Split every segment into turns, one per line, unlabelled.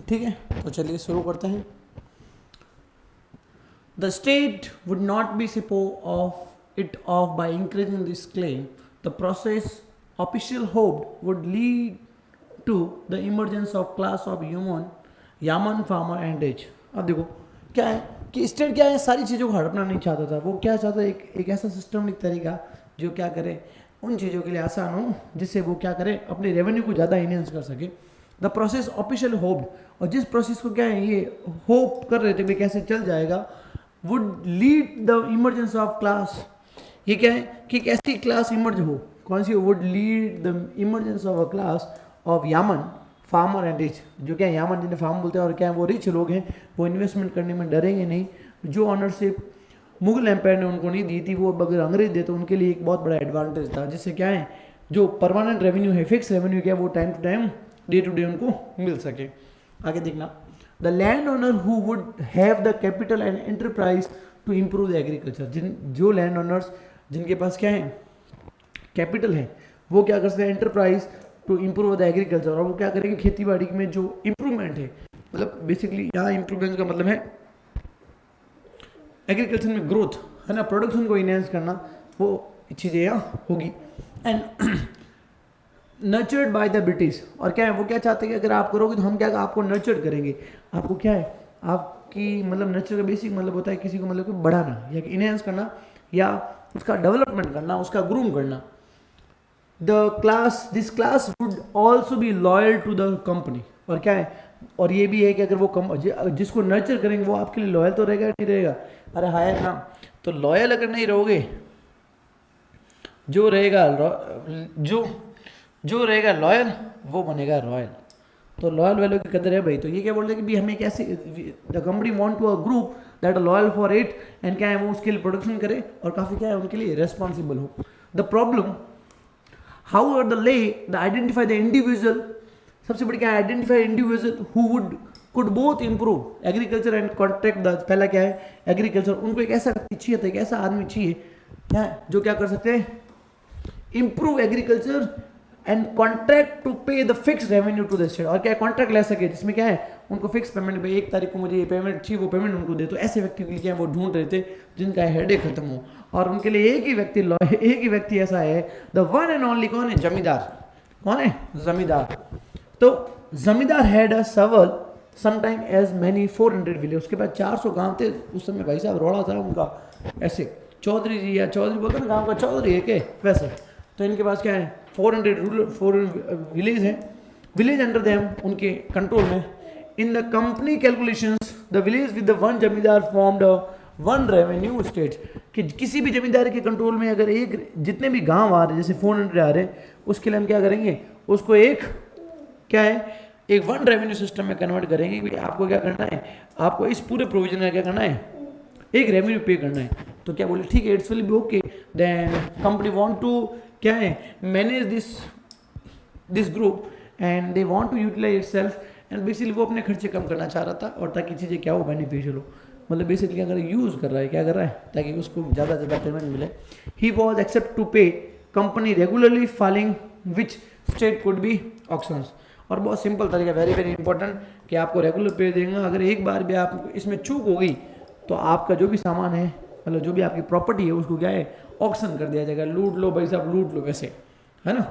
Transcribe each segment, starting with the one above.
ठीक है, तो चलिए शुरू करते हैं। The state would not be supposed of it off by increasing this claim. The process official hoped would lead to the emergence of class of yaman farmer and rich. अब देखो क्या है कि स्टेट क्या है, सारी चीज़ों को हड़पना नहीं चाहता था। वो क्या चाहता है, एक ऐसा सिस्टम तरीका जो क्या करे उन चीज़ों के लिए आसान हो, जिससे वो क्या करे अपने रेवेन्यू को ज़्यादा इनहेंस कर सके। द प्रोसेस ऑफिशियल होप्ड, और जिस प्रोसेस को क्या है ये होप कर रहे थे कि कैसे चल जाएगा, would lead the emergence of class, ये क्या है कि एक ऐसी क्लास इमर्ज हो, कौन सी, would lead the emergence of a class of yeoman farmer and rich, जो क्या यामन जिन्हें फार्म बोलते हैं और क्या है वो रिच लोग हैं, वो इन्वेस्टमेंट करने में डरेंगे नहीं। जो ऑनरशिप मुगल एम्पायर ने उनको नहीं दी थी, वो अगर अंग्रेज दे तो उनके लिए एक बहुत बड़ा एडवांटेज था, जिससे क्या है जो परमानेंट रेवेन्यू है, फिक्स रेवेन्यू क्या है वो time to time day to day उनको मिल सके। आगे देखना, the land owner who would have the capital and enterprise to improve the agriculture, जो लैंड ओनर्स जिनके पास क्या है कैपिटल है, वो क्या कर सकते हैं enterprise to improve the agriculture, और वो क्या करेंगे खेती बाड़ी में जो इम्प्रूवमेंट है, मतलब बेसिकली यहाँ इम्प्रूवमेंट का मतलब है एग्रीकल्चर में ग्रोथ है ना, प्रोडक्शन को इनहेंस करना, वो चीज़ें यहाँ होगी। And nurtured by the British, और क्या है वो क्या चाहते हैं कि अगर आप करोगे तो हम क्या आपको नर्चर्ड करेंगे, आपको क्या है आपकी मतलब नर्चर का बेसिक मतलब होता है किसी को मतलब कि बढ़ाना या इनहेंस करना या उसका डेवलपमेंट करना, उसका ग्रूम करना। This class would also be loyal to the company, और क्या है और ये भी है कि अगर वो जिसको नर्चर करेंगे वो आपके लिए लॉयल तो रहेगा नहीं रहेगा, अरे हाय ना, तो लॉयल अगर नहीं रहोगे, जो रहेगा जो रहेगा लॉयल वो बनेगा रॉयल, तो लॉयल वैल्यू की कदर है भाई। तो ये क्या बोलते हैं कि भी हमें कैसे the company want to a group that are loyal for it and क्या है वो उसके लिए प्रोडक्शन करे और काफ़ी क्या है उनके लिए रेस्पॉन्सिबल हो। The problem how are the lay the identify the individual, सबसे बड़ी क्या है identify individual who would could both improve agriculture and contract the, पहला क्या है एग्रीकल्चर, उनको एक ऐसा चाहिए था, एक ऐसा आदमी चाहिए क्या जो क्या कर सकते हैं improve agriculture and contract to pay the fix revenue to the state, और क्या कॉन्ट्रैक्ट ले सके जिसमें क्या है उनको फिक्स पेमेंट पे 1 तारीख को मुझे ये पेमेंट चाहिए, वो पेमेंट उनको दे। तो ऐसे व्यक्ति के लिए क्या वो ढूंढ रहे थे जिनका हेडेक खत्म हो, और उनके लिए एक ही व्यक्ति ऐसा है, द वन एंड ओनली, कौन है जमींदार, कौन है जमींदार। तो zamindar had a several sometime as many 400 village, उसके बाद 400 गांव थे उस समय, भाई साहब रोड़ा था उनका, ऐसे चौधरी जी या चौधरी बोलते ना गांव का चौधरी है के वैसे, तो इनके पास क्या है 400 विलेज हैं, विलेज अंडर देम उनके कंट्रोल में। In the company calculations the village with the one जमींदार फॉर्म्ड वन रेवेन्यू स्टेट, कि किसी भी जमींदार के कंट्रोल में अगर एक जितने भी गांव आ रहे हैं जैसे 400 आ रहे हैं, उसके लिए हम क्या करेंगे उसको एक क्या है एक वन रेवेन्यू सिस्टम में कन्वर्ट करेंगे कि आपको क्या करना है, आपको इस पूरे प्रोविजन का क्या करना है एक रेवेन्यू पे करना है। तो क्या बोले ठीक है it's will be okay, then company want to क्या है manage this group and they want to utilise itself, and basically वो अपने खर्चे कम करना चाह रहा था और ताकि चीज़ें क्या हो बेनिफिशियल हो, मतलब बेसिकली अगर यूज़ कर रहा है क्या कर रहा है ताकि उसको ज़्यादा से ज़्यादा पेमेंट मिले। ही वॉज एक्सेप्ट टू पे company regularly filing which state could be auctions, और बहुत सिंपल तरीका वेरी वेरी इंपॉर्टेंट कि आपको रेगुलर पे देंगे, अगर एक बार भी आप इसमें चूक हो गई तो आपका जो भी सामान है मतलब जो भी आपकी प्रॉपर्टी है उसको क्या है ऑक्शन कर दिया जाएगा, लूट लो भाई साहब लूट लो, वैसे है ना,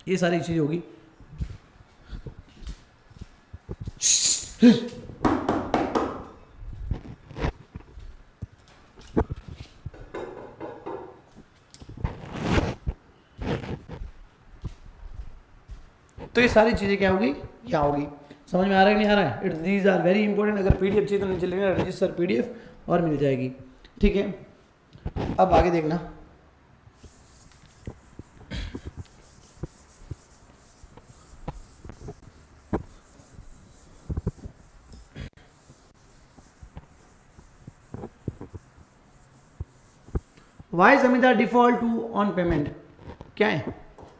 ये सारी चीज़ होगी। तो ये सारी चीज़ें क्या होगी क्या होगी, समझ में आ रहा है नहीं आ रहा है, it these are very important. अगर पीडीएफ चाहिए तो नीचे लेना रजिस्टर पीडीएफ और मिल जाएगी, ठीक है। अब आगे देखना, वाई जमींदार डिफॉल्ट टू ऑन पेमेंट, क्या है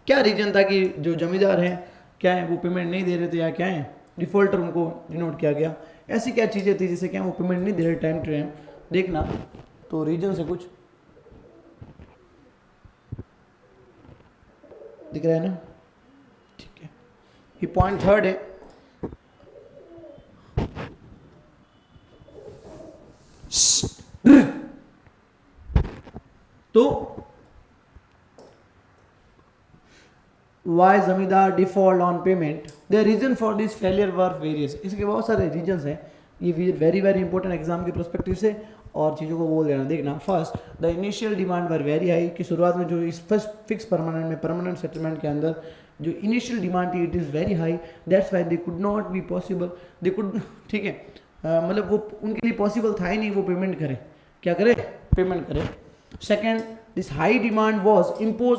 क्या रीजन था कि जो जमींदार हैं क्या है वो पेमेंट नहीं दे रहे थे या क्या है डिफॉल्टर उनको डिनोट किया गया, ऐसी क्या चीज़ें थी जिससे क्या वो पेमेंट नहीं दे रहे टाइम टू टाइम, देखना तो रीजन से कुछ दिख रहा है ना, ठीक है। ये पॉइंट थर्ड है, तो why zamindar default on payment, the reason for this failure were various, इसके बहुत सारे रीजंस हैं, ये वेरी वेरी इंपॉर्टेंट एग्जाम के पर्सपेक्टिव से, और चीज़ों को बोल देना। देखना, first the initial demand were very high, कि शुरुआत में जो इस फर्स्ट फिक्स परमानेंट में परमानेंट सेटलमेंट के अंदर जो इनिशियल डिमांड थी it is very high, that's why they could not be possible, they could, ठीक है, मतलब वो उनके लिए पॉसिबल था ही नहीं वो पेमेंट करें, क्या करें, पेमेंट करें। Second, this high demand was impose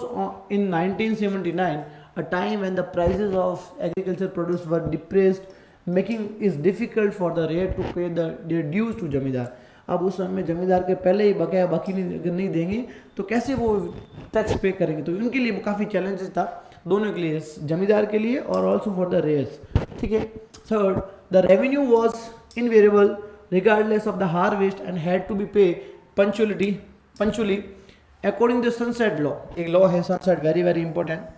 in 1979, a time when the prices of agriculture produce were depressed, making it difficult for the rate to pay their dues to जमींदार। अब उस समय में जमींदार के पहले ही बकाया बाकी नहीं देंगे तो कैसे वो टैक्स पे करेंगे, तो उनके लिए काफ़ी चैलेंजेस था, दोनों के लिए, जमींदार के लिए और ऑल्सो फॉर द रेयर्स, ठीक है। Third, the revenue was invariable regardless of the harvest and had to be pay punctually according to sunset law, एक लॉ है sunset, very very important.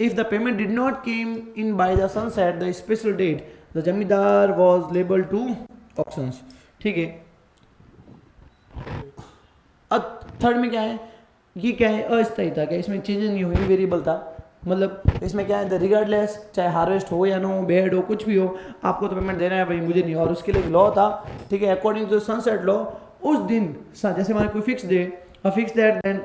If the payment did not came in by the sunset, the special date, the जमींदार was liable to auctions, ठीक है। अब third में क्या है, ये क्या है, अस्थायी था, क्या इसमें चेंजेस नहीं हुई, वेरिएबल था, मतलब इसमें क्या है, द रिगार्डलेस, चाहे हार्वेस्ट हो या ना हो, बेड हो, कुछ भी हो, आपको तो पेमेंट देना है भाई, मुझे नहीं, और उसके लिए लॉ था, ठीक है, अकॉर्डिंग टू सनसेट लॉ, उस दिन जैसे हमारे कोई fix day, fix that, then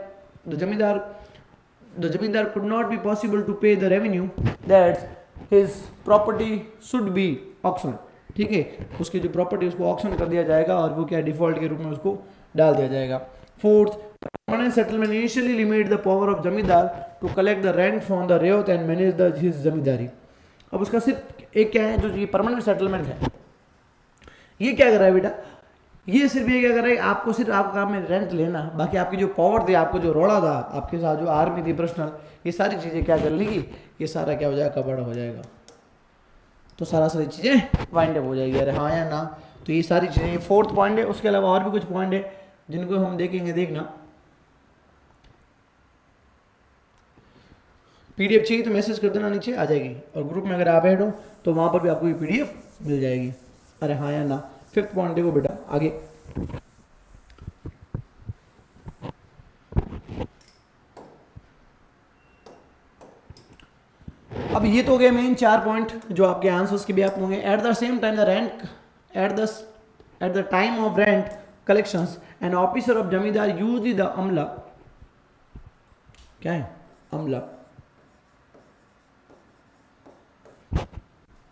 the zamindar could not be possible to pay the revenue, that his property should be auctioned, ठीक है, उसकी जो प्रॉपर्टी उसको ऑक्शन कर दिया जाएगा और वो क्या डिफॉल्ट के रूप में उसको डाल दिया जाएगा। Fourth, permanent settlement initially limit the power of zamindar to collect the rent from the ryot and manage the his zamindari. अब उसका सिर्फ एक क्या है, जो ये परमानेंट सेटलमेंट है, ये क्या कर रहा है बेटा, ये सिर्फ ये क्या कर रहा है, आपको सिर्फ आपका काम में रेंट लेना, बाकी आपकी जो पावर थी, आपको जो रोड़ा था, आपके साथ जो आर्मी थी पर्सनल, ये सारी चीज़ें क्या कर लेगी, ये सारा क्या हो जाएगा, कवर हो जाएगा, तो सारी चीज़ें वाइंड अप हो जाएगी, अरे हाँ या ना। तो ये सारी चीज़ें, ये फोर्थ पॉइंट है, उसके अलावा और भी कुछ पॉइंट है जिनको हम देखेंगे, देखना। पीडीएफ चाहिए तो मैसेज कर देना, नीचे आ जाएगी, और ग्रुप में अगर आप ऐड हो तो वहाँ पर भी आपको ये पीडीएफ मिल जाएगी, अरे हाँ या ना। फिफ्थ पॉइंट देखो बेटा आगे, अब ये तो हो गए मेन 4 पॉइंट जो आपके आंसर्स के भी आप होंगे। At the same time the rent eight the time of rent collections an officer of जमींदार यूजली द अमला, क्या है अमला,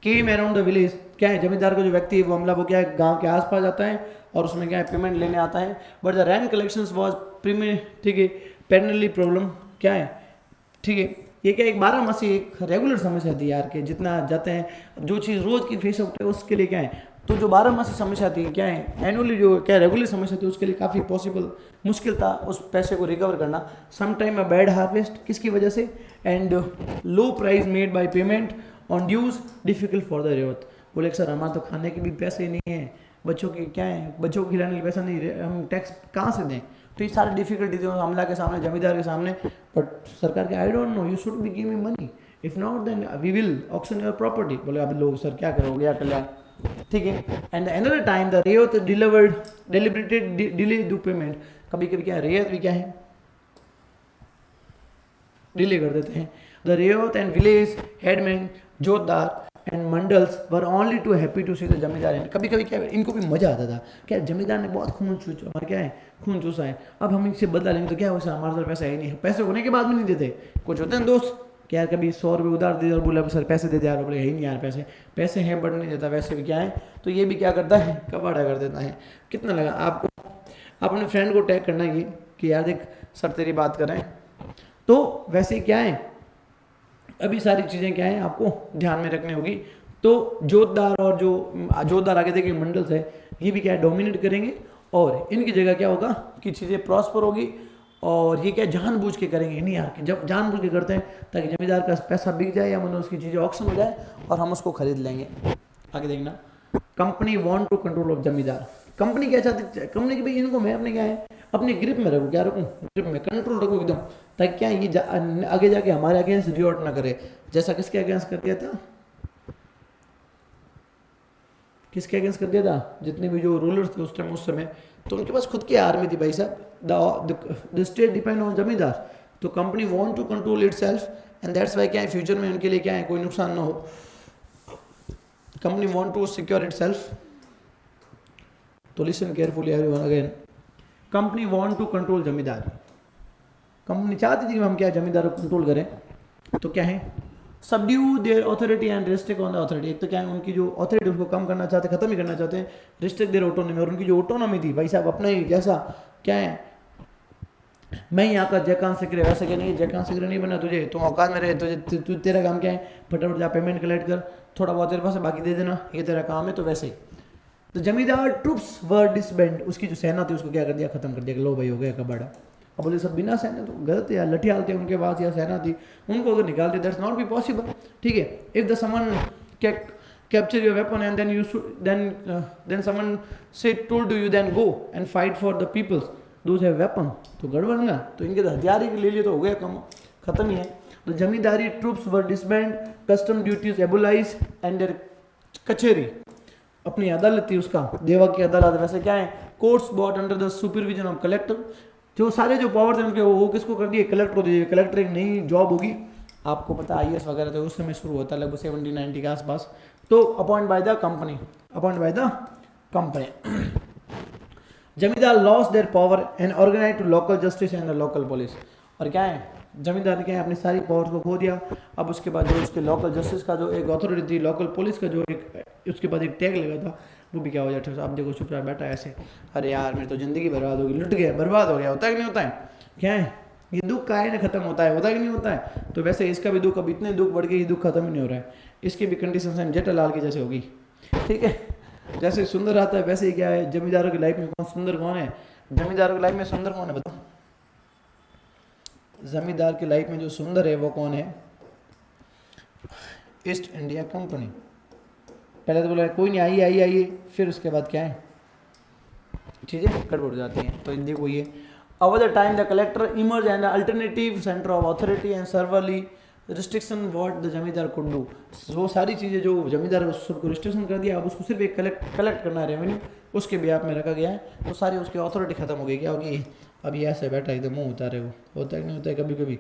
केम अराउंड द विलेज, क्या है जमींदार का जो व्यक्ति है वो अमला, वो क्या है गांव के आसपास आता है और उसमें क्या है पेमेंट लेने आता है। But the rent collections was प्रीमे, ठीक है, पेनली प्रॉब्लम, क्या है, ठीक है, ये क्या एक 12 मासी एक रेगुलर समस्या थी यार, के जितना जाते हैं जो चीज़ रोज की फेस होती है उसके लिए क्या है, तो जो 12 मासी समस्या थी, क्या है एनुअली जो क्या रेगुलर समस्या थी, उसके लिए काफ़ी पॉसिबल मुश्किल था उस पैसे को रिकवर करना। समटाइम अ बैड हार्वेस्ट, किसकी वजह से, and low price made by payment on dues difficult for the ryot. बोले सर हमारे तो खाने के भी पैसे नहीं है, बच्चों की क्या है, बच्चों को खिलाने के पैसा नहीं, हम टैक्स कहाँ से दें, तो ये सारी डिफिकल्टी थी अमला के सामने, जमींदार के सामने। बट सरकार के I don't know, you should be give me money, if not then we will auction your property. बोले अब लोग सर क्या करोगे, क्या कल्याण, ठीक है। And another time the Revata delivered deliberated delay do payment, कभी कभी क्या रेवत भी क्या है डिले कर देते हैं। The ryot and village headman jotedar and mandals were only too happy to see the zamindar, कभी कभी क्या इनको भी मजा आता था, क्या जमींदार ने बहुत खून चूसा, हमारे क्या है खून चूसा है, अब हम इनसे बदला लेंगे तो क्या हो, हमारे पास पैसा है नहीं, पैसे होने के बाद भी नहीं देते। कुछ होते हैं दोस्त क्या यार कभी 100 रुपये उधार दे और बोला सर पैसे दे दे यार, बोले है ही नहीं यार पैसे हैं बट नहीं देता, वैसे भी क्या है, तो ये भी क्या करता है कबाड़ा कर देता है। कितना लगा आपको, अपने फ्रेंड को टैग करना ये कि यार देख सर तेरी बात कर रहे हैं, तो वैसे क्या है अभी सारी चीज़ें क्या है आपको ध्यान में रखनी होगी। तो जोतदार और जो जोतदार आगे देखिए मंडल्स है, ये भी क्या है डोमिनेट करेंगे और इनकी जगह क्या होगा कि चीज़ें प्रॉस्पर होगी, और ये क्या जानबूझ के करेंगे नहीं यार, कि जब जानबूझ के करते हैं ताकि जमींदार का पैसा बिक जाए या मतलब उसकी चीज़ें ऑक्शन हो जाए और हम उसको खरीद लेंगे। आगे देखना, company want to control of zamindar, company क्या चाहती है, कंपनी की भाई इनको मैं अपने क्या है अपने ग्रिप में रखूँ, क्या रखूँ ग्रिप में, कंट्रोल रखूँ एकदम, ताकि क्या ये आगे जाके हमारे अगेंस्ट रिवॉर्ट ना करे, जैसा किसके अगेंस्ट कर दिया था, किसके अगेंस्ट कर दिया था? जितने भी जो रूलर्स थे उस टाइम उस समय, तो उनके पास खुद की आर्मी थी भाई साहब। The state depend on zamindar, तो company want to control itself and that's why क्या है फ्यूचर में उनके लिए क्या है कोई नुकसान ना हो, company want to secure itself. तो listen carefully everyone again, company want to control zamindar, company चाहती थी कि हम क्या जमींदारों को कंट्रोल करें, तो क्या है subdue their authority and restrict on the authority. एक तो क्या है उनकी जो ऑथोरिटी उसको कम करना चाहते, खत्म ही करना चाहते हैं, रिस्ट्रिक्ट देयर ऑटोनॉमी, और उनकी जो ऑटोनॉमी थी भाई साहब अपना ही जैसा क्या है, मैं यहाँ का जयकांत सिकरे, वैसा क्या नहीं जयकांत सिकरे नहीं बना तुझे, तुम औकात में रहे, तुझे तेरा काम क्या है फटाफट जा पेमेंट कलेक्ट कर, थोड़ा बहुत तेरे पास बाकी दे देना, ये तेरा काम है। तो वैसे ही तो जमींदार ट्रुप्स वर डिसबैंड, उसकी जो सेना थी उसको क्या कर दिया, खत्म कर दिया, लो भाई हो गया कबाड़ा। अब बोले सब बिना सेना तो गलत है यार, लठियाल थे उनके पास या सेना थी, उनको अगर निकालते दैट्स नॉट बी पॉसिबल, ठीक है। If the someone capture your weapon and then you then someone say told to you then go and fight for the peoples those have weapon, तो गड़बड़ ना, तो इनके हथियार ही ले लिए तो हो गया कम, खत्म ही है। तो zamindari troops were disband, custom duties abolish and their kachahri, अपनी अदालत थी उसका देवा की अदालत, वैसे क्या है courts bought under the supervision of collector, जो सारे जो पावर थे उनके वो किसको कर दिए, कलेक्टर को दिए। कलेक्टर एक नई जॉब होगी, आपको पता IAS वगैरह तो उस समय शुरू होता है लगभग 70-90 के आसपास, तो appoint by the company, appoint by the company. Zamindar loss their power and organise to local justice and the local police, और क्या है जमींदार ने क्या है अपनी सारी पावर्स को खो दिया। अब उसके बाद जो उसके लोकल जस्टिस का जो एक अथॉरिटी थी, लोकल पुलिस का जो एक उसके बाद एक टैग लगा था, वो भी क्या हो जाता है, अब देखो चुपचाप बैठा ऐसे, अरे यार मेरी तो जिंदगी बर्बाद होगी, लुट गया बर्बाद हो गया, होता है कि नहीं होता है, क्या है ये दुख का है ना खत्म होता है कि नहीं होता है। तो वैसे इसका भी दुख, अब इतने दुख बढ़ गए, ये दुख खत्म ही नहीं हो रहा है, इसकी भी कंडीशन सेम जेठालाल की जैसे होगी, ठीक है। जैसे सुंदर आता है वैसे ही क्या है जमींदारों की लाइफ में कौन सुंदर कौन है, जमींदारों की लाइफ में सुंदर कौन है बताओ, जमींदार की लाइफ में जो सुंदर है वो कौन है, ईस्ट इंडिया कंपनी। पहले तो बोला कोई नहीं आइए, फिर उसके बाद क्या है चीज़ें गड़बड़ हो जाती हैं। तो देखो ये over the time the collector emerge and alternative centre of authority and severely restriction what the zamindar could do, वो सारी चीज़ें जो जमींदार सबको रिस्ट्रिक्शन कर दिया, अब उसको सिर्फ एक कलेक्ट करना है रेवेन्यू, उसके भी आप में रखा गया है, तो सारी उसकी अथॉरिटी खत्म हो गई। क्या होगी अब ये ऐसे बैठा एकदम मुँह उतारे, वो होता है कि नहीं होता है, कभी कभी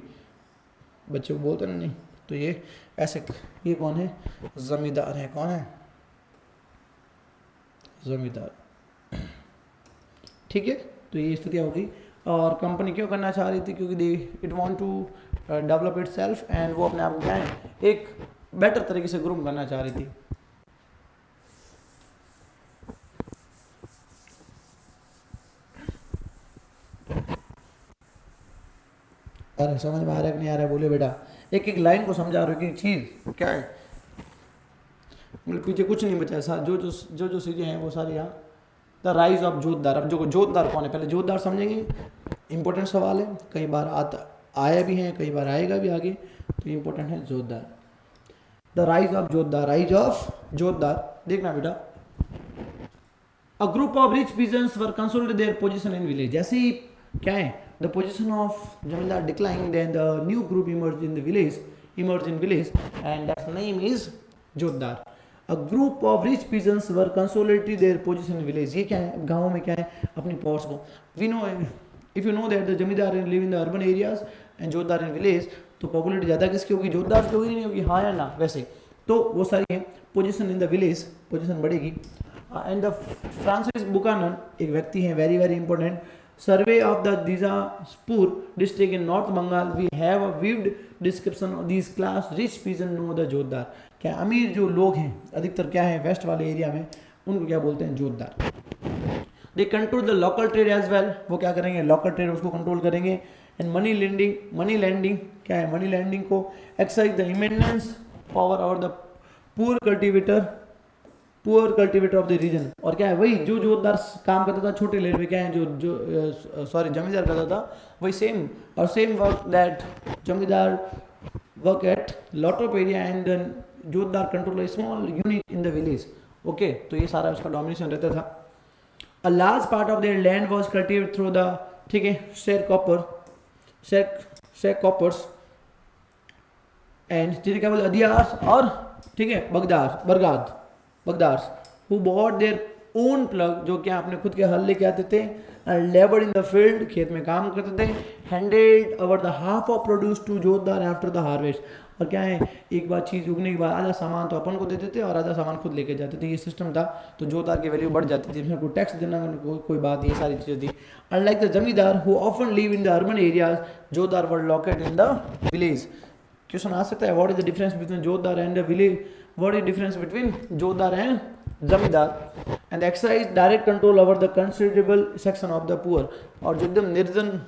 बच्चे को बोलते ना नहीं, तो ये ऐसे, ये कौन है जमींदार है, कौन है जमींदार, ठीक है। तो ये स्थितियाँ होगी, और कंपनी क्यों करना चाह रही थी, क्योंकि they it want to develop itself, and वो अपने आप को क्या है एक बेटर तरीके से ग्रूम करना चाह रही थी। अरे समझ में आ रहा है कि नहीं आ रहा है, बोले बेटा, एक एक लाइन को समझा रहे हो कि चीज़ क्या है, मतलब पीछे कुछ नहीं बचा है, जो चीज़ें हैं वो सारी यहाँ। द राइज ऑफ जोतदार, अब जो जोतदार कौन है पहले जोतदार समझेंगे, इंपॉर्टेंट सवाल है, कई बार आया भी है, कई बार आएगा भी आगे, तो इंपॉर्टेंट है जोतदार। The rise of jotedar, rise of jotedar, देखना बेटा, a group of rich peasants were consolidate their position in village, जैसे ही क्या है the position of zamindar decline, then the new group emerge in village, and that's name is jotedar. A group of rich peasants were consolidated their position in village, ये क्या है गाँव में क्या है अपनी पावर्स को, we know if you know that the zamindar live in the urban areas and jotedar in village, तो पॉपुलरिटी ज़्यादा किसकी होगी, जोतदार की होगी नहीं होगी, हाँ या ना, वैसे तो वो सारी है position in the village, position बढ़ेगी। एंड द फ्रांसिस बुकानन एक व्यक्ति हैं very very important, survey of the Dinajpur district in North Bengal, we have a vivid description of this class rich peasant no the jotedar, क्या अमीर जो लोग हैं अधिकतर क्या है वेस्ट वाले एरिया में, उनको क्या बोलते हैं जोतदार। They control the local trade as well, वो क्या करेंगे लोकल ट्रेड उसको कंट्रोल करेंगे। एंड मनी लैंडिंग क्या है, मनी लैंडिंग को exercise the immense power over the poor cultivator of the region, और क्या है वही जो जोतदार काम करता था छोटे लेवल पे, क्या है जो सॉरी जमींदार करता था वही same work that zamindar work at lot of area and then jotedar control small unit in the village, okay. तो ये सारा उसका डोमिनेशन रहता था। A large part of their land was cultivated through the, ठीक है, शेयर कॉपर्स एंड जिन्हें क्या बोलते अधियास, और ठीक है bargadars, who bought their own plough, जो क्या अपने खुद के हल लेके आते थे, and laboured in the field, खेत में काम करते थे, handed over the half of produce to jotedar after the harvest, और क्या है, एक बार चीज़ उगने के बाद आधा सामान तो अपन को देते थे और आधा सामान खुद लेके जाते थे, ये सिस्टम था। तो जोतदार की वैल्यू बढ़ जाती थी, इसमें कोई टैक्स देना कोई बात, ये सारी चीज़ें थी। Unlike the zamindar who often live in the urban areas, jotedar were located in the village. Question आ सकता है, what is the difference between jotedar and the village, what is difference between jotedar and zamindar, and exercise direct control over the considerable section of the poor, और जो एकदम निर्धन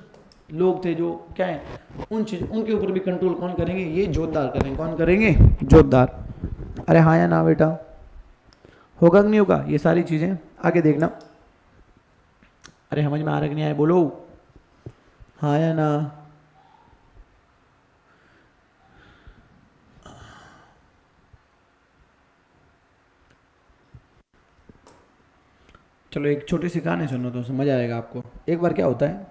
लोग थे, जो क्या है, उनके ऊपर भी कंट्रोल कौन करेंगे, ये जोतदार करेंगे। कौन करेंगे, जोतदार। अरे हाँ या ना बेटा, होगा कि नहीं होगा, ये सारी चीजें आगे देखना। अरे समझ में आ रहा कि नहीं आया, बोलो हाँ या ना। चलो एक छोटी सी कहानी सुनो तो समझ आएगा आपको। एक बार क्या होता है,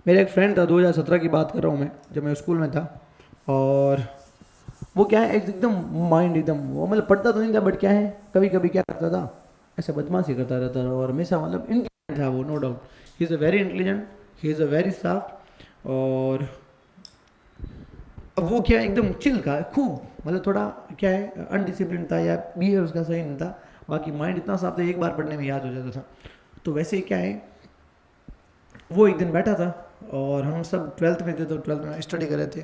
मेरा एक फ्रेंड था, 2017 की बात कर रहा हूँ मैं, जब मैं स्कूल में था, और वो क्या है, एकदम माइंड एकदम, वो मतलब पढ़ता तो नहीं था, बट क्या है, कभी कभी क्या करता था, ऐसे बदमाशी करता रहता था, और हमेशा मतलब इंटेलिजेंट था वो, no doubt, he is a very intelligent, he is a very soft, और अब वो क्या है, एकदम चिल का खूब, मतलब थोड़ा क्या है, अनडिसिप्लिन था या बिहेवियर उसका सही नहीं था, बाकी माइंड इतना साफ था, एक बार पढ़ने में याद हो जाता था। तो वैसे ही क्या है, वो एक दिन बैठा था, और हम सब 12th में थे, तो 12th में स्टडी कर रहे थे,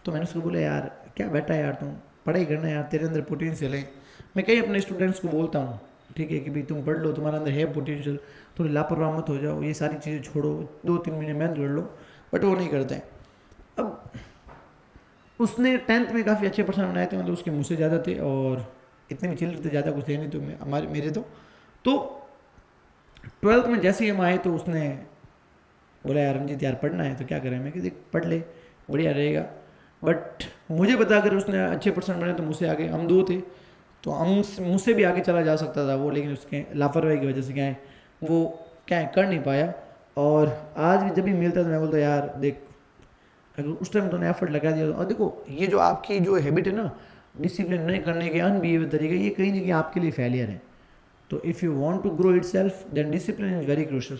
तो मैंने उसको बोला, यार क्या बैठा है यार, तुम पढ़ाई करना यार, तेरे अंदर पोटेंशियल है। मैं कई अपने स्टूडेंट्स को बोलता हूँ, ठीक है, कि भाई तुम पढ़ लो, तुम्हारे अंदर है पोटेंशियल, थोड़ी लापरवाह मत हो जाओ, ये सारी चीज़ें छोड़ो, 2-3 महीने मेहनत कर लो, बट वो नहीं करते हैं। अब उसने 10th में काफ़ी अच्छे परसेंट बनाए थे, मतलब उसके मुझसे ज़्यादा थे, और इतने भी चिल्लर थे, ज़्यादा कुछ थे नहीं, तो मेरे तो 12th में जैसे ही हम आए, तो उसने बोला, यार रंजीत यार पढ़ना है, तो क्या करें, मैं कि देख पढ़ ले, बढ़िया रहेगा, बट मुझे बता कर उसने अच्छे परसेंट बने, तो मुझसे आगे, हम 2 थे, तो हम मुझसे भी आगे चला जा सकता था वो, लेकिन उसके लापरवाही की वजह से क्या है, वो क्या है, कर नहीं पाया। और आज भी जब भी मिलता तो मैं बोलता, यार देख, अगर उस टाइम तुमने एफर्ट लगा दिया, और देखो ये जो आपकी जो हैबिट है ना, डिसिप्लिन नहीं करने के, अनबिहेवियर तरीके, ये कहीं ना कहीं आपके लिए फेलियर है। तो if you want to grow itself, then discipline is very crucial.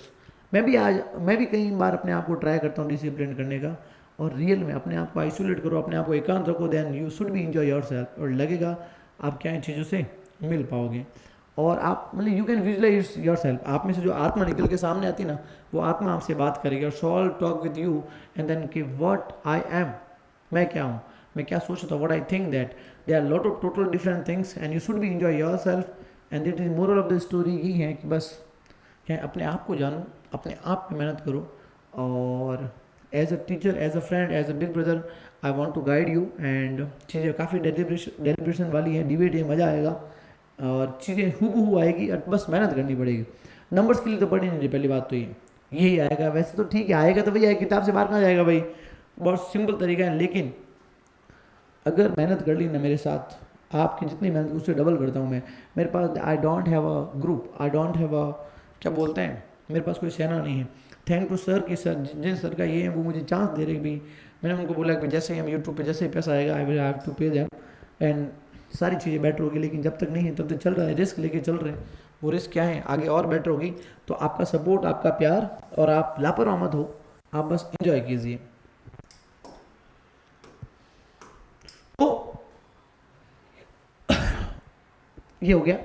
मैं भी कई बार अपने आप को ट्राई करता हूँ डिसिप्लिन करने का, और रियल में अपने आप को आइसोलेट करो, अपने आप को एकांत रखो, then you should be enjoy yourself, और लगेगा आप क्या इन चीज़ों से मिल पाओगे, और आप मतलब you can visualise yourself, आप में से जो आत्मा निकल के सामने आती है ना, वो आत्मा आपसे बात करेगी, और soul talk with you, and then कि व्हाट आई एम, मैं क्या हूँ, मैं क्या सोचता हूँ, what I think, that they are lot of total different things, and you should be enjoy yourself, and this is moral of the story यही है कि बस क्या, अपने आप को जानो, अपने आप पे मेहनत करो, और as a teacher, as a friend, as a big brother, I want to guide you, and चीज़ें काफ़ी डेलिब्रेशन वाली है, डिबेट है, मज़ा आएगा, और चीज़ें हूबहू आएगी, और बस मेहनत करनी पड़ेगी। नंबर्स के लिए तो पढ़ी नहीं रही, पहली बात तो ये, यही आएगा, वैसे तो ठीक है, आएगा तो वही आएगा, किताब से बाहर कहाँ जाएगा भाई, बहुत सिंपल तरीका है, लेकिन अगर मेहनत कर ली ना मेरे साथ, आपकी जितनी मेहनत उससे डबल करता हूँ मैं। मेरे पास I don't have a group, I don't have a, क्या बोलते हैं, मेरे पास कोई सेना नहीं है। थैंक टू सर कि सर जिन सर का ये है वो मुझे चांस दे रहे भी, मैंने उनको बोला कि जैसे ही हम यूट्यूब पे जैसे ही पैसा आएगा I will have to pay them, and सारी चीज़ें बेटर होगी, लेकिन जब तक नहीं है तब तक चल रहा है, रिस्क लेके चल रहे हैं। वो रिस्क क्या है, आगे और बेटर होगी, तो आपका सपोर्ट, आपका प्यार, और आप लापरवाह मत हो, आप बस इंजॉय कीजिए। तो ये हो गया।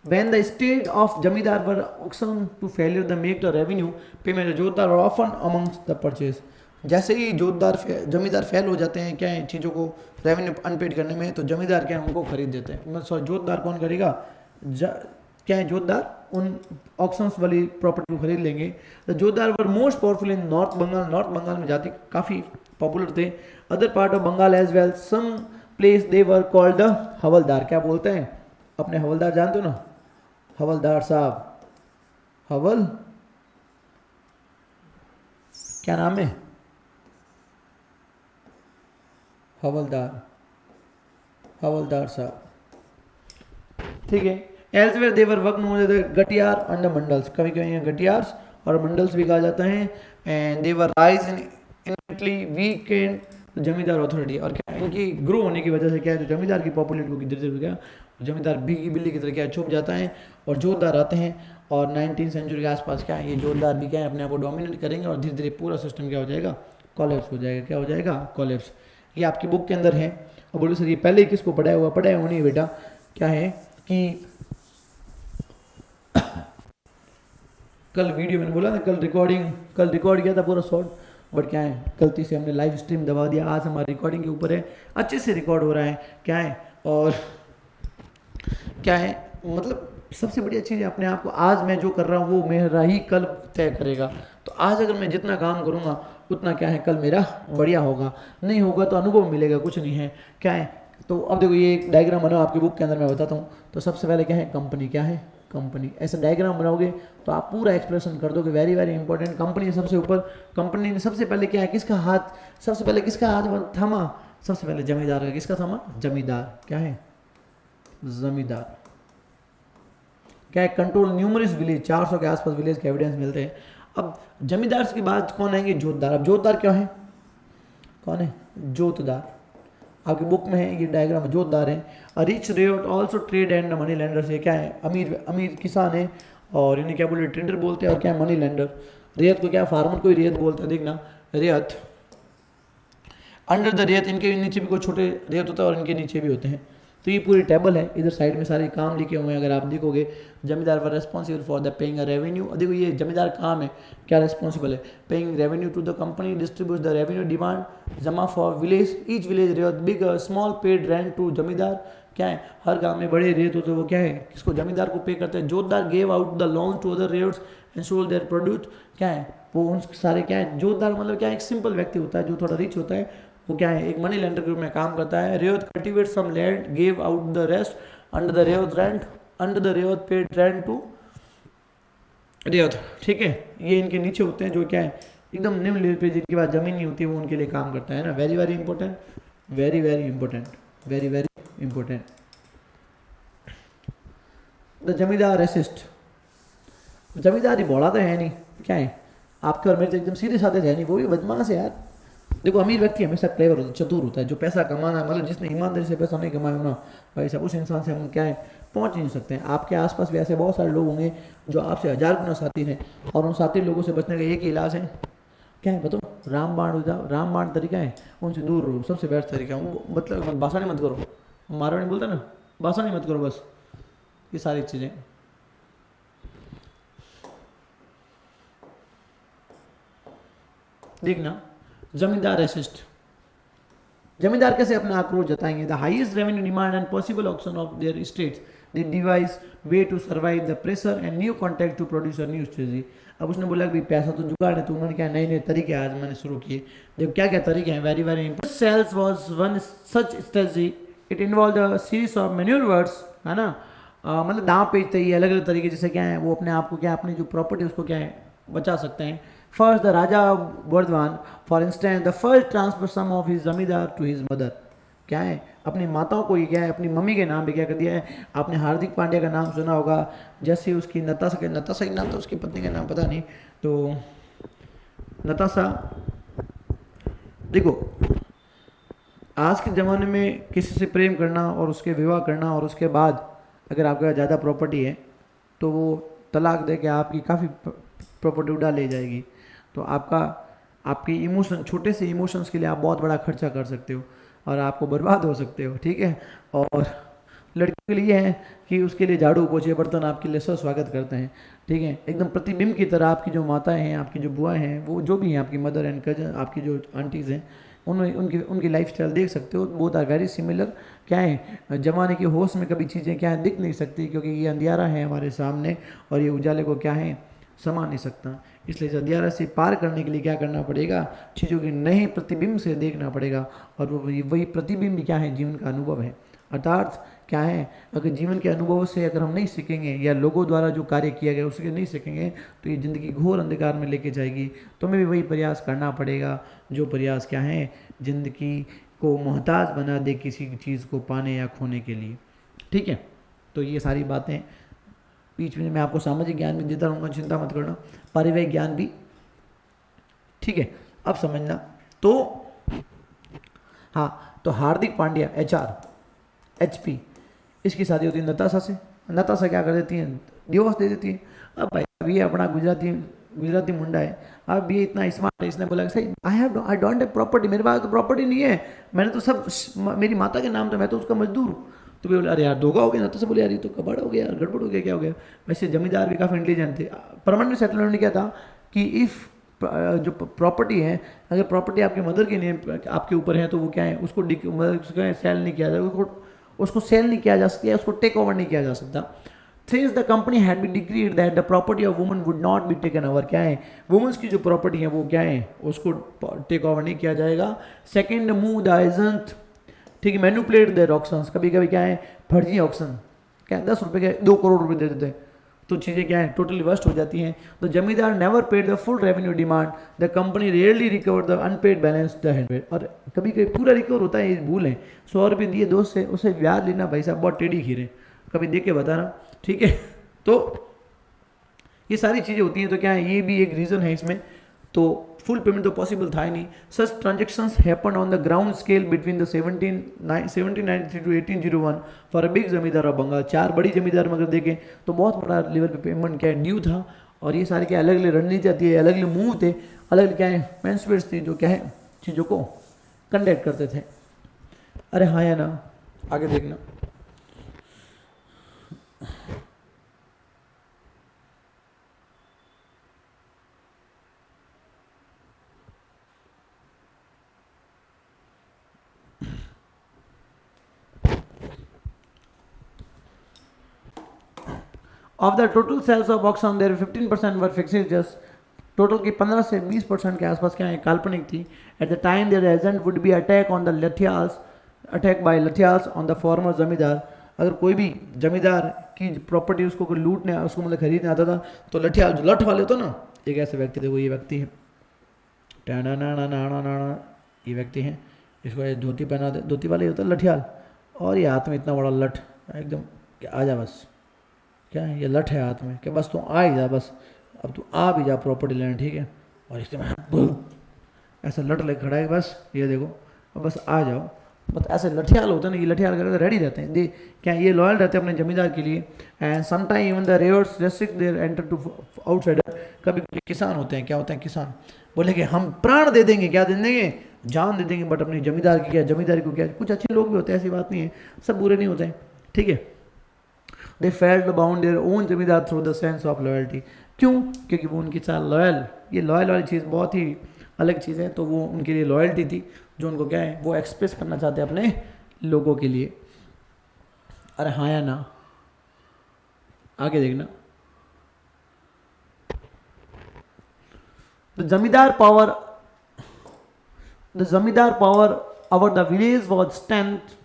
When the estate of Jamidar were auctioned to failure, the make the revenue payment जोतदार और often amongst the purchase। जैसे ही जमींदार फेल हो जाते हैं क्या है चीज़ों को रेवेन्यू अनपेड करने में, तो जमींदार क्या है उनको खरीद देते हैं, सॉरी जोतदार कौन करेगा, क्या है जोतदार उन ऑक्शंस वाली प्रॉपर्टी को खरीद लेंगे। The jotedar were most powerful in North Bengal, North Bengal में जाति काफ़ी पॉपुलर थे। Other part of Bengal as well, some place they were called the havaldar. क्या बोलते हैं अपने हवलदार, जानते हो ना, हवलदार साहब, हवल क्या नाम है, हवलदार, हवलदार साहब, ठीक है। Elsewhere they were work known as the gatiyar and the mandals, कभी कभी गटियार्स और मंडल्स भी कहा जाता है। And they were rise in इटली वीक एंड जमींदार अथॉरिटी। और क्या इनकी ग्रो होने की वजह से क्या है, जो जमींदार की पॉपुलेट को धीरे धीरे क्या जमींदार भीगी बिल्ली की तरह क्या छुप जाता है और जोतदार आते हैं। और 19th सेंचुरी के आसपास क्या है, ये जोतदार भी क्या है अपने आप को डोमिनेट करेंगे और धीरे धीरे पूरा सिस्टम क्या हो जाएगा, कोलैप्स हो जाएगा। क्या हो जाएगा, कोलैप्स। ये आपकी बुक के अंदर है। और बोलो सर ये पहले ही किसको पढ़ाया हुआ, पढ़ाया हुआ नहीं बेटा। क्या है कि कल वीडियो मैंने बोला ना, कल रिकॉर्ड किया था पूरा शॉर्ट, बट क्या है गलती से हमने लाइव स्ट्रीम दबा दिया। आज हमारी रिकॉर्डिंग के ऊपर है, अच्छे से रिकॉर्ड हो रहा है। क्या है और क्या है मतलब सबसे बड़ी चीज़ है अपने आप को, आज मैं जो कर रहा हूँ वो मेरा ही कल तय करेगा। तो आज अगर मैं जितना काम करूँगा उतना क्या है कल मेरा बढ़िया होगा, नहीं होगा तो अनुभव मिलेगा, कुछ नहीं है। क्या है तो अब देखो ये एक डायग्राम बना आपकी बुक के अंदर, मैं बताता हूँ। तो सबसे पहले क्या है कंपनी, क्या है कंपनी। ऐसा डायग्राम बनाओगे तो आप पूरा एक्सप्रेशन कर दोगे, वेरी वेरी इंपॉर्टेंट। कंपनी सबसे ऊपर, कंपनी ने सबसे पहले क्या है, किसका हाथ, सबसे पहले किसका हाथ थामा, सबसे पहले जमींदार का। किसका थामा, जमींदार। क्या है जमींदार। क्या है कंट्रोल न्यूमरस विलेज, 400 के आसपास विलेज के एविडेंस मिलते हैं। अब जमींदार के बाद कौन आएंगे, जोतदार। अब जोतदार क्या है, कौन है, जोतदार। आपकी बुक में है ये डायग्राम, जोतदार है। Rich rate also trade and money lender से। क्या है अमीर किसान है और इन्हें क्या बोलते, ट्रेडर बोलते हैं। और क्या है मनी लैंडर। रेत को क्या फार्मर को ही रेत बोलते हैं, देखना रेत। अंडर द रेत, इनके नीचे भी कोई छोटे रेत होता है और इनके नीचे भी होते हैं। तो ये पूरी टेबल है, इधर साइड में सारे काम लिखे हुए हैं। अगर आप देखोगे zamindar were responsible for the paying revenue. देखो ये जमींदार काम है, क्या रेस्पॉन्सिबल है, paying revenue to the company, distribute the revenue demand जमा for village, each village ryot big small paid rent to zamindar. क्या है हर गांव में बड़े रेत होते हैं, वो क्या है किसको, जमींदार को पे करते हैं। Jotedar gave out the loan to other ryots and sold their produce. क्या है वो उन सारे क्या है, जोतदार मतलब क्या है एक सिंपल व्यक्ति होता है जो थोड़ा रिच होता है, वो क्या है एक मनी लेंडर के रूप में काम करता है। Ryot cultivate some land, gave out the rest under the ryot rent, under the ryot paid rent to ryot. ठीक है ये इनके नीचे होते हैं जो क्या है एकदम निम्न लेवल पे, जिनके पास जमीन नहीं होती वो उनके लिए काम करता है ना। Very very important, very very important, very very important. The जमींदार असिस्ट। जमींदार ही बोला तो है नहीं, क्या है आपके और मेरे तो एकदम सीधे साधे है नहीं, वो भी बदमाश है यार। देखो अमीर व्यक्ति हमेशा क्लेवर होता है, चतुर होता है। जो पैसा कमाना मतलब जिसने ईमानदारी से पैसा नहीं कमाया ना भाई साहब, उस इंसान से हम क्या है पहुंच नहीं सकते हैं। आपके आसपास भी ऐसे बहुत सारे लोग होंगे जो आपसे 1000 गुना शातिर हैं, और उन शातिर लोगों से बचने का एक ही इलाज है, क्या है बताओ, रामबाण हो जाओ। रामबाण तरीका है, उनसे दूर रहो, सबसे बेस्ट तरीका है। वो मतलब भाषण मत करो, मारवाड़ी बोलते हैं ना, भाषण मत करो, बस ये सारी चीज़ें। देखना जमींदार असिस्ट। जमींदार कैसे अपना आक्रोश जताएंगे। The highest revenue demand and possible auction of their states, they devise way to survive the pressure and new contact to produce new strategy. अब उसने बोला कि पैसा तो जुगाड़ है, तो उन्होंने क्या नए नए तरीके आज मैंने शुरू किए। देखो क्या क्या तरीके हैं, very very important. Sales was one such strategy, it involve a series of manoeuvres, है ना। मतलब दांव पेचते ही अलग अलग तरीके, जैसे क्या है वो अपने आप को क्या अपनी जो प्रॉपर्टी उसको क्या है बचा सकते हैं। First, the Raja Burdwan, for instance, the first transfer sum of his zamindar to his mother. क्या है अपनी माताओं को ये क्या है अपनी मम्मी के नाम पे क्या कर दिया है। आपने हार्दिक पांड्या का नाम सुना होगा, जैसे उसकी नताशा ही नाम था, उसकी पत्नी का नाम पता नहीं, तो नताशा। देखो आज के ज़माने में किसी से प्रेम करना और उसके विवाह करना और उसके बाद अगर आपके पास ज़्यादा प्रॉपर्टी है तो वो तलाक दे के आपकी काफ़ी प्रॉपर्टी उड़ा ले जाएगी। तो आपके इमोशन, छोटे से इमोशंस के लिए आप बहुत बड़ा खर्चा कर सकते हो और आपको बर्बाद हो सकते हो। ठीक है, और लड़कियों के लिए है कि उसके लिए झाड़ू पोछे बर्तन आपके लिए स्वागत करते हैं। ठीक है, एकदम प्रतिबिंब की तरह आपकी जो माताएं हैं, आपकी जो बुआएं हैं, वो जो भी हैं, आपकी मदर एंड कजन, आपकी जो आंटीज़ हैं, उनकी लाइफस्टाइल देख सकते हो। Both are very similar. क्या है जमाने की होश में कभी चीज़ें क्या है दिख नहीं सकती, क्योंकि ये अंधियारा है हमारे सामने और ये उजाले को क्या है समा नहीं सकता। इसलिए अंधियारा से पार करने के लिए क्या करना पड़ेगा, चीज़ों के नए प्रतिबिंब से देखना पड़ेगा, और वही प्रतिबिंब क्या है जीवन का अनुभव है। अर्थात क्या है अगर जीवन के अनुभव से अगर हम नहीं सीखेंगे या लोगों द्वारा जो कार्य किया गया उसके नहीं सीखेंगे तो ये ज़िंदगी घोर अंधकार में लेके जाएगी। तो हमें भी वही प्रयास करना पड़ेगा जो प्रयास क्या है ज़िंदगी को मोहताज बना दे किसी चीज़ को पाने या खोने के लिए। ठीक है, तो ये सारी बातें बीच में मैं आपको सामाजिक ज्ञान भी देता रहूँगा, चिंता मत करना, पारिवारिक ज्ञान भी। ठीक है, अब समझना। तो हाँ, तो हार्दिक पांड्या HR HP, इसकी शादी होती है नताशा से। नताशा क्या कर देती है, डिवोर्स दे देती है। अब भाई अब ये अपना गुजराती मुंडा है, अब ये इतना स्मार्ट है, इसने बोला कि सही आई डोंट हैव प्रॉपर्टी, मेरे पास तो प्रॉपर्टी नहीं है, मैंने तो सब मेरी माता के नाम, तो मैं तो उसका मजदूर हूँ। तो बोले अरे यार धोखा हो गया ना, तो से बोले यार ये तो कबाड़ हो गया यार, गड़बड़ हो गया, क्या हो गया। वैसे जमींदार भी काफ़ी इंटेलिजेंट थे। परमानेंट सेटलमेंट ने क्या था कि इफ़ जो प्रॉपर्टी है, अगर प्रॉपर्टी आपके मदर के लिए आपके ऊपर है तो वो क्या है, उसको सेल नहीं किया जाए, उसको सेल नहीं किया जा सकता, उसको टेक ओवर नहीं किया जा सकता। Since the company had been decreed that the property of women would not be taken over, क्या है, वुमेन्स की जो प्रॉपर्टी है वो क्या है, उसको टेक ओवर नहीं किया जाएगा। सेकेंड मूव द एजेंट, ठीक है, मैनिपुलेट देयर ऑक्शंस, कभी कभी क्या है फर्जी ऑक्शन, क्या 10 रुपये के 2 करोड़ रुपए दे देते हैं, तो चीज़ें क्या है टोटली वेस्ट हो जाती हैं। तो zamindar never paid the full revenue demand, the company rarely recover the unpaid balance the हैंडपेड, और कभी कभी पूरा रिकवर होता है, ये भूल है। 100 रुपये दिए दोस्त से, उसे ब्याज लेना भाई साहब बहुत टेढ़ी खीर है, कभी देख के बताना, ठीक है। तो ये सारी चीज़ें होती हैं, तो क्या है ये भी एक रीज़न है इसमें। तो फुल पेमेंट तो पॉसिबल था ही नहीं। Such transactions happen on the ground scale between the 1793 to 1801 for a big zamindar of Bengal. 4 बड़ी जमींदार में अगर देखें तो बहुत बड़ा लेवल पे पेमेंट क्या है ड्यू था, और ये सारे क्या अलग अलग रणनीति आती है, अलग अलग मूव थे, अलग अलग क्या है मैंसपेट्स थे जो क्या है चीज़ों को कंडक्ट करते थे। अरे हाँ या ना, आगे देखना। Of the total sales of auction their 15% were fixed, just total की 15 से 20% के आसपास क्या है काल्पनिक थी। At the time their agent would be attack on the lathials, attack by lathials on the former zamindar. अगर कोई भी जमींदार की प्रॉपर्टी उसको कोई लूटने, उसको मतलब खरीदने आता था, तो लठियाल जो लठ वाले होते ना, एक ऐसे व्यक्ति थे, वो ये व्यक्ति है, ये व्यक्ति हैं, इसको धोती पहना दे, धोती वाले होता है लठियाल, और ये हाथ में इतना बड़ा लठ एकदम, आ जा बस, क्या है ये लठ है हाथ में, कि बस तू आ ही जा, बस अब तू आ भी जा प्रॉपर्टी लेने, ठीक है। और इसके ऐसा लठ ले खड़ा है, बस ये देखो, अब बस आ जाओ, बस ऐसे लठियाल होते हैं ना, ये लठियाल करके रेडी रहते हैं, दे क्या ये लॉयल रहते हैं अपने जमींदार के लिए। And sometime even the ryots restrict their enter to outsider. कभी किसान होते हैं, क्या होते हैं किसान, बोले कि हम प्राण दे देंगे, क्या दे देंगे, जान दे देंगे, बट अपनी जमींदार की क्या, जमींदारी को क्या। कुछ अच्छे लोग भी होते हैं, ऐसी बात नहीं है, सब बुरे नहीं होते हैं, ठीक है। They felt bound their own zamindar through the sense of loyalty. क्यों? क्योंकि वो उनके साथ लॉयल, ये लॉयल वाली चीज़ बहुत ही अलग चीज़ है, तो वो उनके लिए लॉयल्टी थी, जो उनको क्या है वो एक्सप्रेस करना चाहते हैं अपने लोगों के लिए। अरे हाँ या ना, आगे देखना। द जमींदार power over the village was strength.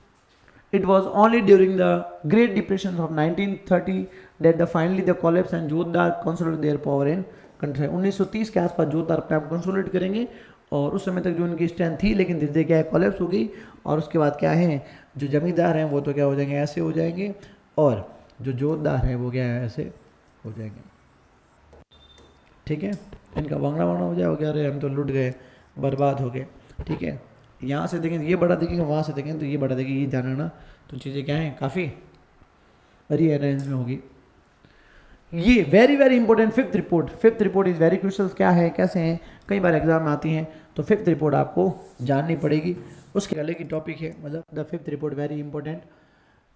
It was only during the Great Depression of 1930 that finally the collapse and जोतदार consolidate their power in country। 1930 के आसपास जोतदार अपने आप कंसोलिडेट करेंगे, और उस समय तक जो उनकी स्ट्रेंथ थी, लेकिन धीरे धीरे क्या है कोलैप्स हो गई, और उसके बाद क्या है जो जमींदार हैं वो तो क्या हो जाएंगे, ऐसे हो जाएंगे, और जो जोतदार हैं वो क्या है ऐसे हो जाएंगे, ठीक है। इनका वांगड़ा हो जाएगा, अरे हम तो लुट गए, बर्बाद हो गए, ठीक है। यहाँ से देखें ये बड़ा देखेंगे, वहाँ से देखें तो ये बड़ा देखेंगे, ये जाना ना, तो चीज़ें क्या हैं काफ़ी रीअरेंज में होगी। ये very very important fifth report is very crucial. क्या है, कैसे हैं, कई बार एग्जाम में आती हैं, तो फिफ्थ रिपोर्ट आपको जाननी पड़ेगी, उसके अलग की टॉपिक है, मतलब the fifth report very important.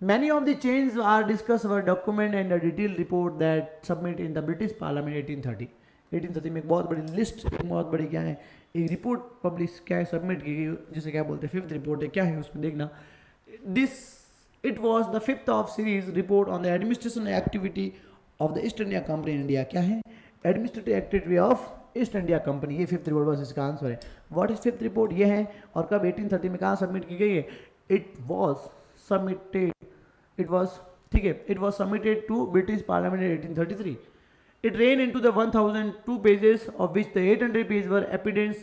Many of the change are discuss were document and a detail report that submit in the British parliament 1830 में। एक बहुत बड़ी लिस्ट, एक बहुत बड़ी क्या है एक रिपोर्ट पब्लिश क्या है सबमिट की गई, जिसे क्या बोलते हैं फिफ्थ रिपोर्ट है। क्या है उसमें देखना, this it was the fifth of series report on the administration activity of the east India company in India. क्या है administrative activity of east India company, ये फिफ्थ रिपोर्ट बस इसका आंसर है। व्हाट इज फिफ्थ रिपोर्ट, ये है, और कब 1830 में कहाँ सबमिट की गई है, it was submitted to British parliament in 1833। It ran into the 1002 pages, of which the 800 pages were evidence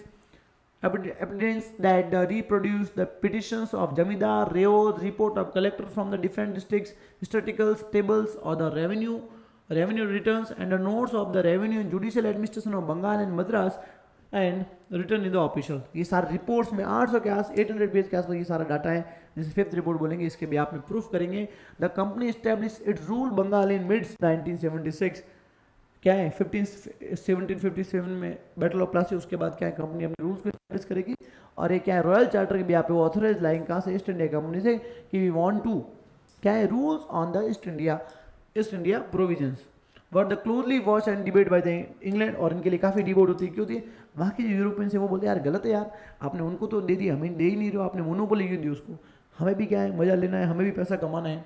that reproduced the petitions of Jamidar, Reos, report of collector from the different districts, statistical tables, or the revenue returns, and the notes of the revenue and judicial administration of Bengal and Madras and return in the official. ये सारे reports में 800 के आस 800 page के आसपास ये सारा data है, जिसे फिफ्थ रिपोर्ट बोलेंगे। इसके भी आप में प्रूफ करेंगे। The company establish its rule Bengal in mid 1976। क्या है 1757 में बैटल ऑफ प्लासी, उसके बाद क्या है कंपनी अपने रूल्स को एस्टैब्लिश करेगी। और ये क्या है रॉयल चार्टर के भी यहाँ पे वो ऑथराइज लाइन कहाँ से, ईस्ट इंडिया कंपनी से, कि वी वांट टू क्या है rules on the east India provisions were the closely watch and debate by the England. और इनके लिए काफ़ी डिबेट होती है, क्यों होती है, वहाँ के जो यूरोपियंस है वो बोलते हैं यार गलत है यार, आपने उनको तो दे दिया, हमें दे ही नहीं रहे हो, आपने मोनोपोली क्यों दी उसको, हमें भी क्या है मजा लेना है, हमें भी पैसा कमाना है।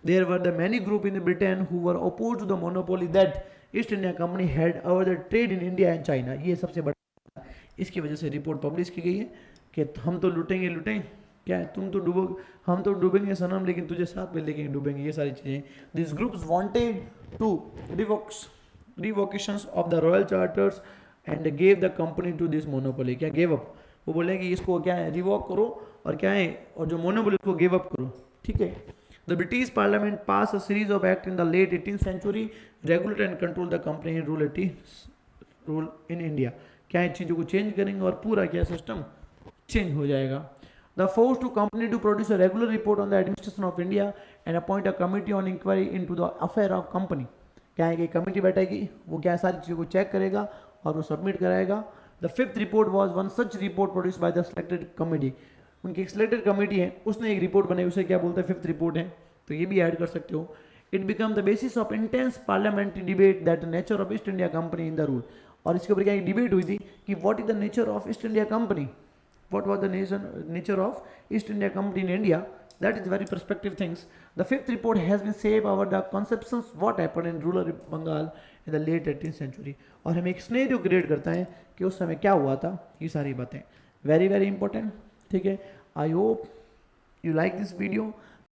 There were the many group in the Britain who were oppose to the monopoly that East India company had over the trade in India and China. ये सबसे बड़ा, इसकी वजह से रिपोर्ट पब्लिश की गई है कि हम तो लुटेंगे क्या है, तुम तो डूबोगे, हम तो डूबेंगे सनम, लेकिन तुझे साथ में लेके डूबेंगे, ये सारी चीज़ें। This groups wanted to revocations of the royal charters and gave the company to this monopoly। क्या गेव अप, वो बोले कि इसको क्या है रिवॉक करो और क्या है, और जो मोनोपोली उसको गिव अप करो, ठीक है। The British parliament pass a series of act in the late 18th century regulate and control the company in rule in India. क्या है चीज़ों को चेंज करेंगे और पूरा क्या सिस्टम चेंज हो जाएगा। The force to company to produce a regular report on the administration of India and appoint a committee on inquiry into the affair of company। क्या है कि कमेटी बैठेगी, वो क्या सारी चीज़ों को चेक करेगा और वो सबमिट कराएगा। The fifth report was one such report produce by the selected committee. उनकी एक सिलेक्टेड कमेटी है, उसने एक रिपोर्ट बनाई, उसे क्या बोलते हैं फिफ्थ रिपोर्ट है, तो ये भी ऐड कर सकते हो। It become the basis of intense parliamentary debate that nature of east India company in the rule. और इसके ऊपर क्या डिबेट हुई थी कि what is the nature of east India company, what was the nature of East India Company in India। That is very perspective things। The fifth report has been saved over the conceptions what happened in rural Bengal in the late 18th century। और हमें एक scenario create करता है कि उस समय क्या हुआ था, ये सारी बातें वेरी वेरी इंपॉर्टेंट, ठीक है। I hope you like this video.